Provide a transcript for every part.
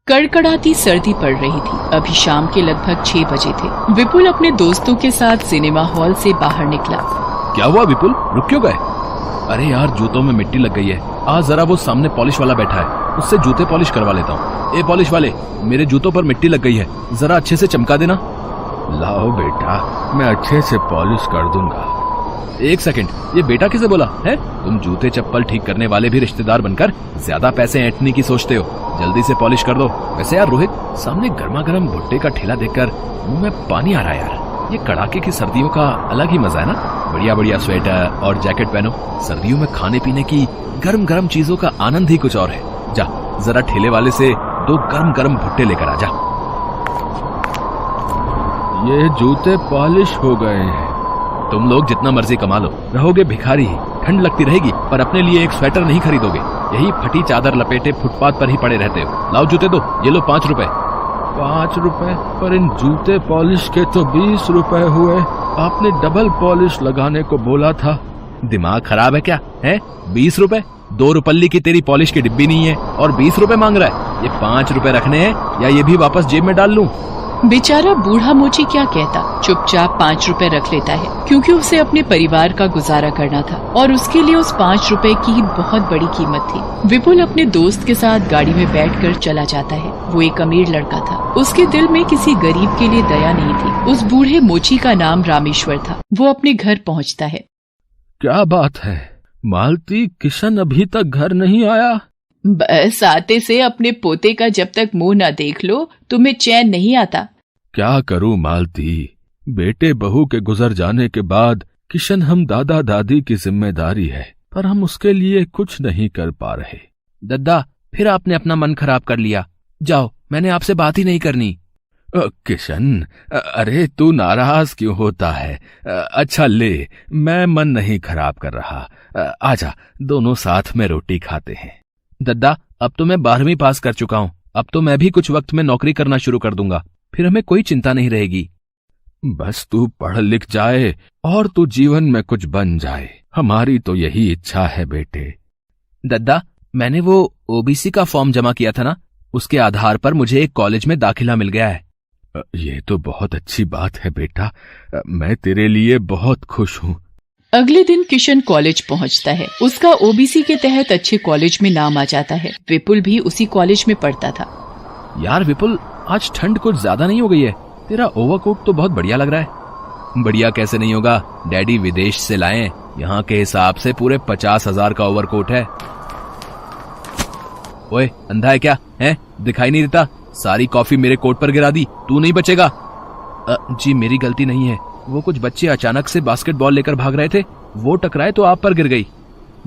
कड़कड़ाती सर्दी पड़ रही थी। अभी शाम के लगभग 6 बजे थे। विपुल अपने दोस्तों के साथ सिनेमा हॉल से बाहर निकला। क्या हुआ विपुल, रुक क्यों गए? अरे यार, जूतों में मिट्टी लग गई है। आज जरा वो सामने पॉलिश वाला बैठा है, उससे जूते पॉलिश करवा लेता हूँ। ए पॉलिश वाले, मेरे जूतों पर मिट्टी लग गई है, जरा अच्छे से चमका देना। लाओ बेटा, मैं अच्छे से पॉलिश कर दूंगा। एक सेकंड, ये बेटा किसे बोला है? तुम जूते चप्पल ठीक करने वाले भी रिश्तेदार बनकर ज्यादा पैसे ऐंठने की सोचते हो। जल्दी से पॉलिश कर दो। वैसे यार रोहित, सामने गर्मा गर्म भुट्टे का ठेला देखकर मुंह में पानी आ रहा है यार। ये कड़ाके की सर्दियों का अलग ही मजा है ना। बढ़िया बढ़िया स्वेटर और जैकेट पहनो। सर्दियों में खाने पीने की गर्म गर्म चीजों का आनंद ही कुछ और है। जा जरा ठेले वाले से 2 गर्म गर्म भुट्टे लेकर आ जा। ये जूते पॉलिश हो गए हैं। तुम लोग जितना मर्जी कमा लो, रहोगे भिखारी ही। ठंड लगती रहेगी पर अपने लिए एक स्वेटर नहीं खरीदोगे। यही फटी चादर लपेटे फुटपाथ पर ही पड़े रहते हो। लाओ जूते दो, ये लो 5 रुपए। 5 रुपए? पर इन जूते पॉलिश के तो 20 रुपए हुए। आपने डबल पॉलिश लगाने को बोला था। दिमाग खराब है क्या है? 20 रुपए? 2 रुपल्ली की तेरी पॉलिश की डिब्बी नहीं है और 20 रुपए मांग रहा है। ये 5 रुपए रखने हैं या ये भी वापस जेब में डाल लूं? बेचारा बूढ़ा मोची क्या कहता, चुपचाप 5 रुपए रख लेता है, क्योंकि उसे अपने परिवार का गुजारा करना था और उसके लिए उस 5 रुपए की बहुत बड़ी कीमत थी। विपुल अपने दोस्त के साथ गाड़ी में बैठकर चला जाता है। वो एक अमीर लड़का था। उसके दिल में किसी गरीब के लिए दया नहीं थी। उस बूढ़े मोची का नाम रामेश्वर था। वो अपने घर पहुँचता है। क्या बात है मालती, किशन अभी तक घर नहीं आया? बस आते से अपने पोते का जब तक मुंह न देख लो तुम्हें चैन नहीं आता। क्या करूं मालती, बेटे बहू के गुजर जाने के बाद किशन हम दादा दादी की जिम्मेदारी है, पर हम उसके लिए कुछ नहीं कर पा रहे। दद्दा, फिर आपने अपना मन खराब कर लिया। जाओ, मैंने आपसे बात ही नहीं करनी। किशन, अरे तू नाराज क्यों होता है? अच्छा ले, मैं मन नहीं खराब कर रहा। आजा, दोनों साथ में रोटी खाते हैं। दद्दा, अब तो मैं 12वीं पास कर चुका हूँ। अब तो मैं भी कुछ वक्त में नौकरी करना शुरू कर दूंगा, फिर हमें कोई चिंता नहीं रहेगी। बस तू पढ़ लिख जाए और तू जीवन में कुछ बन जाए, हमारी तो यही इच्छा है बेटे। दद्दा, मैंने वो ओबीसी का फॉर्म जमा किया था ना, उसके आधार पर मुझे एक कॉलेज में दाखिला मिल गया है। ये तो बहुत अच्छी बात है बेटा, मैं तेरे लिए बहुत खुश हूँ। अगले दिन किशन कॉलेज पहुंचता है। उसका ओबीसी के तहत अच्छे कॉलेज में नाम आ जाता है। विपुल भी उसी कॉलेज में पढ़ता था। यार विपुल, आज ठंड कुछ ज्यादा नहीं हो गई है? तेरा ओवरकोट तो बहुत बढ़िया लग रहा है। बढ़िया कैसे नहीं होगा, डैडी विदेश से लाए। यहाँ के हिसाब से पूरे 50,000 का ओवरकोट है। ओए, अंधा है क्या? है दिखाई नहीं देता? सारी कॉफी मेरे कोट पर गिरा दी, तू नहीं बचेगा। जी मेरी गलती नहीं है, वो कुछ बच्चे अचानक से बास्केटबॉल लेकर भाग रहे थे, वो टकराए तो आप पर गिर गई।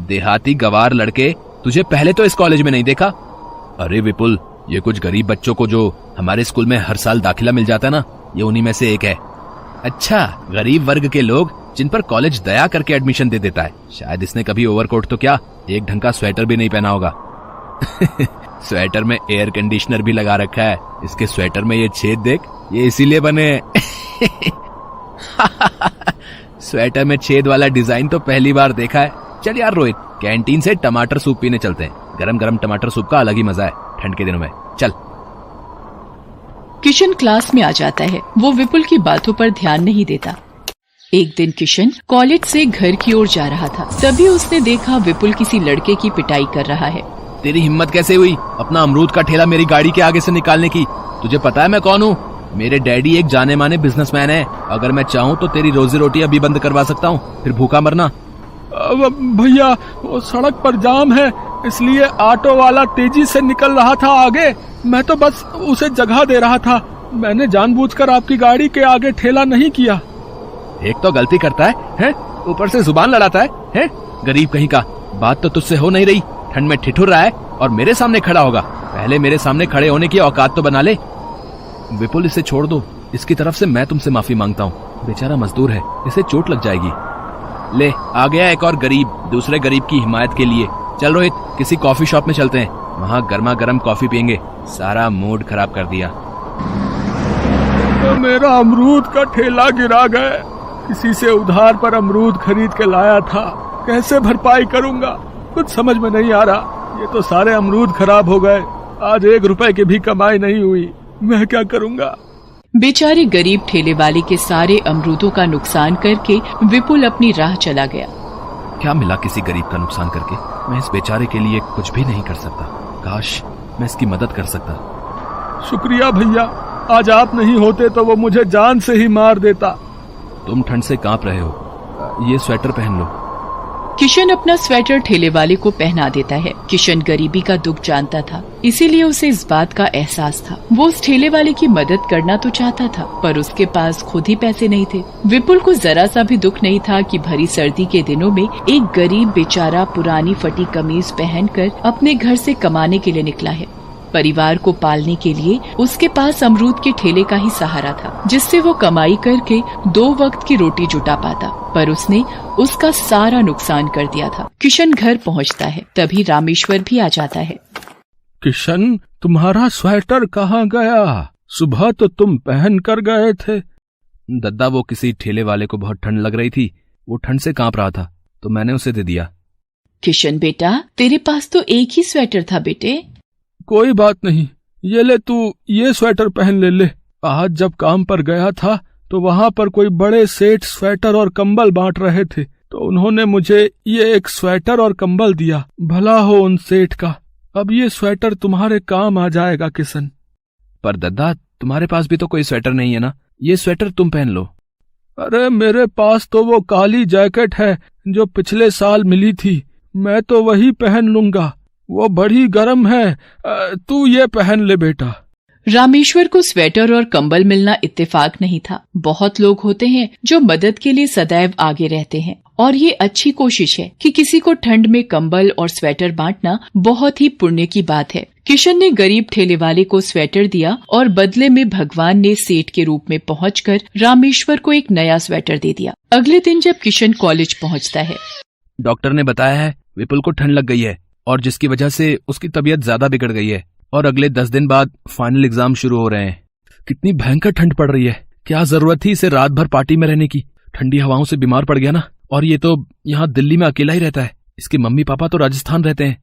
देहाती गवार लड़के, तुझे पहले तो इस कॉलेज में नहीं देखा। अरे विपुल, ये कुछ गरीब बच्चों को जो हमारे स्कूल में हर साल दाखिला मिल जाता ना, ये उन्हीं में से एक है। अच्छा, गरीब वर्ग के लोग जिन पर कॉलेज दया करके एडमिशन दे देता है। शायद इसने कभी ओवरकोट तो क्या, एक ढंग का स्वेटर भी नहीं पहना होगा। स्वेटर में एयर कंडीशनर भी लगा रखा है। इसके स्वेटर में ये छेद देख, ये इसीलिए बने। स्वेटर में छेद वाला डिजाइन तो पहली बार देखा है। चल यार रोहित, कैंटीन से टमाटर सूप पीने चलते हैं। गरम गरम टमाटर सूप का अलग ही मजा है ठंड के दिनों में। चल। किशन क्लास में आ जाता है। वो विपुल की बातों पर ध्यान नहीं देता। एक दिन किशन कॉलेज से घर की ओर जा रहा था, तभी उसने देखा विपुल किसी लड़के की पिटाई कर रहा है। तेरी हिम्मत कैसे हुई अपना अमरूद का ठेला मेरी गाड़ी के आगे से निकालने की? तुझे पता है मैं कौन हूँ? मेरे डैडी एक जाने माने बिजनेसमैन है। अगर मैं चाहूँ तो तेरी रोजी रोटी अभी बंद करवा सकता हूँ, फिर भूखा मरना। भैया, वो सड़क पर जाम है, इसलिए ऑटो वाला तेजी से निकल रहा था आगे। मैं तो बस उसे जगह दे रहा था। मैंने जानबूझकर आपकी गाड़ी के आगे ठेला नहीं किया। एक तो गलती करता है, ऊपर से जुबान लड़ाता है? गरीब कहीं का। बात तो तुझसे हो नहीं रही, ठंड में ठिठुर रहा है और मेरे सामने खड़ा होगा। पहले मेरे सामने खड़े होने की औकात तो बना ले। विपुल, इसे छोड़ दो, इसकी तरफ से मैं तुमसे माफी मांगता हूँ। बेचारा मजदूर है, इसे चोट लग जाएगी। ले, आ गया एक और गरीब, दूसरे गरीब की हिमायत के लिए। चल रोहित, किसी कॉफी शॉप में चलते हैं, वहाँ गर्मा गर्म कॉफी पियेंगे। सारा मूड खराब कर दिया। तो मेरा अमरूद का ठेला गिरा गया। किसी से उधार पर अमरूद खरीद के लाया था, कैसे भरपाई करूंगा कुछ समझ में नहीं आ रहा। ये तो सारे अमरूद खराब हो गए। आज 1 रुपए की भी कमाई नहीं हुई। मैं क्या करूँगा? बेचारे गरीब ठेले वाले के सारे अमरूदों का नुकसान करके विपुल अपनी राह चला गया। क्या मिला किसी गरीब का नुकसान करके? मैं इस बेचारे के लिए कुछ भी नहीं कर सकता। काश मैं इसकी मदद कर सकता। शुक्रिया भैया, आज आप नहीं होते तो वो मुझे जान से ही मार देता। तुम ठंड से कांप रहे हो, ये स्वेटर पहन लो। किशन अपना स्वेटर ठेले वाले को पहना देता है। किशन गरीबी का दुख जानता था, इसीलिए उसे इस बात का एहसास था। वो उस ठेले वाले की मदद करना तो चाहता था, पर उसके पास खुद ही पैसे नहीं थे। विपुल को जरा सा भी दुख नहीं था कि भरी सर्दी के दिनों में एक गरीब बेचारा पुरानी फटी कमीज पहनकर अपने घर से कमाने के लिए निकला है। परिवार को पालने के लिए उसके पास अमरूद के ठेले का ही सहारा था, जिससे वो कमाई करके 2 वक्त की रोटी जुटा पाता। पर उसने उसका सारा नुकसान कर दिया था। किशन घर पहुंचता है, तभी रामेश्वर भी आ जाता है। किशन, तुम्हारा स्वेटर कहाँ गया? सुबह तो तुम पहन कर गए थे। दद्दा, वो किसी ठेले वाले को बहुत ठंड लग रही थी, वो ठंड से कांप रहा था तो मैंने उसे दे दिया। किशन बेटा, तेरे पास तो एक ही स्वेटर था बेटे। कोई बात नहीं, ये ले, तू ये स्वेटर पहन ले। आज जब काम पर गया था तो वहाँ पर कोई बड़े सेठ स्वेटर और कंबल बांट रहे थे, तो उन्होंने मुझे ये एक स्वेटर और कंबल दिया। भला हो उन सेठ का। अब ये स्वेटर तुम्हारे काम आ जाएगा किशन। पर दद्दा, तुम्हारे पास भी तो कोई स्वेटर नहीं है ना, ये स्वेटर तुम पहन लो। अरे मेरे पास तो वो काली जैकेट है जो पिछले साल मिली थी, मैं तो वही पहन लूंगा। वो बड़ी गर्म है, तू ये पहन ले बेटा। रामेश्वर को स्वेटर और कंबल मिलना इत्तेफाक नहीं था। बहुत लोग होते हैं जो मदद के लिए सदैव आगे रहते हैं, और ये अच्छी कोशिश है कि किसी को ठंड में कंबल और स्वेटर बांटना बहुत ही पुण्य की बात है। किशन ने गरीब ठेले वाले को स्वेटर दिया और बदले में भगवान ने सेठ के रूप में पहुंचकर रामेश्वर को एक नया स्वेटर दे दिया। अगले दिन जब किशन कॉलेज पहुंचता है, डॉक्टर ने बताया है विपुल को ठंड लग गई है और जिसकी वजह से उसकी तबीयत ज्यादा बिगड़ गई है और अगले 10 दिन बाद फाइनल एग्जाम शुरू हो रहे हैं। कितनी भयंकर ठंड पड़ रही है, क्या जरूरत थी इसे रात भर पार्टी में रहने की। ठंडी हवाओं से बीमार पड़ गया ना, और ये तो यहाँ दिल्ली में अकेला ही रहता है। इसके मम्मी पापा तो राजस्थान रहते हैं।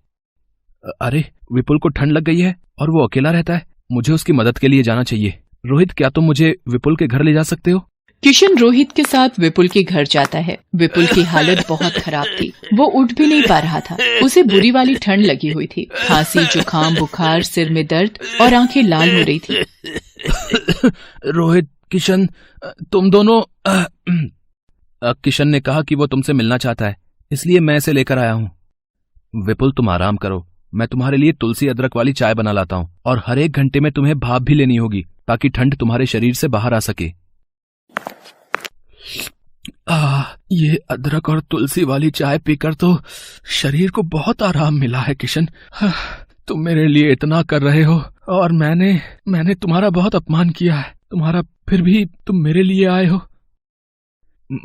अरे, विपुल को ठंड लग गई है और वो अकेला रहता है, मुझे उसकी मदद के लिए जाना चाहिए। रोहित, क्या तुम मुझे विपुल के घर ले जा सकते हो? किशन रोहित के साथ विपुल के घर जाता है। विपुल की हालत बहुत खराब थी, वो उठ भी नहीं पा रहा था। उसे बुरी वाली ठंड लगी हुई थी, खांसी, जुकाम, बुखार, सिर में दर्द और आंखें लाल हो रही थी। रोहित, किशन, तुम दोनों। किशन ने कहा कि वो तुमसे मिलना चाहता है, इसलिए मैं इसे लेकर आया हूँ। विपुल, तुम आराम करो, मैं तुम्हारे लिए तुलसी अदरक वाली चाय बना लाता हूँ, और हर 1 घंटे में तुम्हें भाप भी लेनी होगी ताकि ठंड तुम्हारे शरीर से बाहर आ सके। ये अदरक और तुलसी वाली चाय पीकर तो शरीर को बहुत आराम मिला है किशन। तुम मेरे लिए इतना कर रहे हो और मैंने तुम्हारा बहुत अपमान किया है, तुम्हारा, फिर भी तुम मेरे लिए आए हो।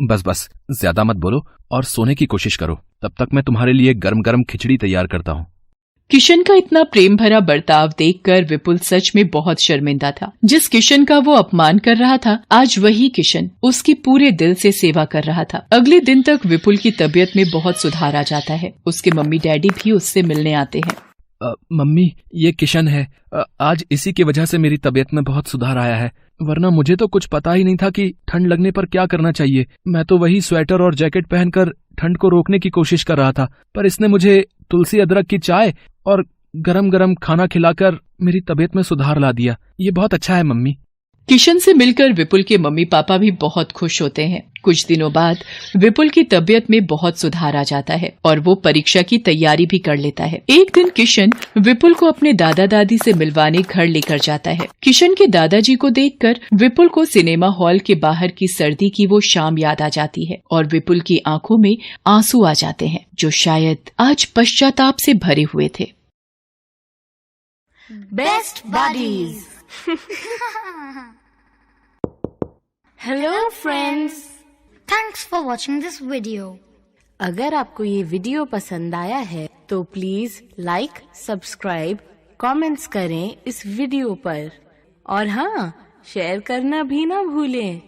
बस ज्यादा मत बोलो और सोने की कोशिश करो, तब तक मैं तुम्हारे लिए गरम गरम खिचड़ी तैयार करता हूँ। किशन का इतना प्रेम भरा बर्ताव देखकर विपुल सच में बहुत शर्मिंदा था। जिस किशन का वो अपमान कर रहा था, आज वही किशन उसकी पूरे दिल से सेवा कर रहा था। अगले दिन तक विपुल की तबीयत में बहुत सुधार आ जाता है। उसके मम्मी डैडी भी उससे मिलने आते हैं। मम्मी, ये किशन है। आज इसी की वजह से मेरी तबीयत में बहुत सुधार आया है, वरना मुझे तो कुछ पता ही नहीं था कि ठंड लगने पर क्या करना चाहिए। मैं तो वही स्वेटर और जैकेट पहनकर ठंड को रोकने की कोशिश कर रहा था, पर इसने मुझे तुलसी अदरक की चाय और गरम गरम खाना खिलाकर मेरी तबीयत में सुधार ला दिया। ये बहुत अच्छा है मम्मी। किशन से मिलकर विपुल के मम्मी पापा भी बहुत खुश होते हैं। कुछ दिनों बाद विपुल की तबीयत में बहुत सुधार आ जाता है और वो परीक्षा की तैयारी भी कर लेता है। एक दिन किशन विपुल को अपने दादा दादी से मिलवाने घर लेकर जाता है। किशन के दादाजी को देखकर विपुल को सिनेमा हॉल के बाहर की सर्दी की वो शाम याद आ जाती है और विपुल की आंखों में आंसू आ जाते हैं, जो शायद आज पश्चाताप से भरे हुए थे। Best buddies. Hello friends, thanks for watching this video. अगर आपको ये वीडियो पसंद आया है तो प्लीज लाइक, सब्सक्राइब, कमेंट्स करें इस वीडियो पर, और हाँ, शेयर करना भी ना भूलें।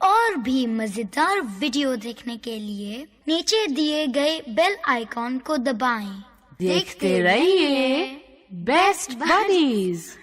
और भी मजेदार वीडियो देखने के लिए नीचे दिए गए बेल आइकॉन को दबाएं। देखते रहिए। Best buddies.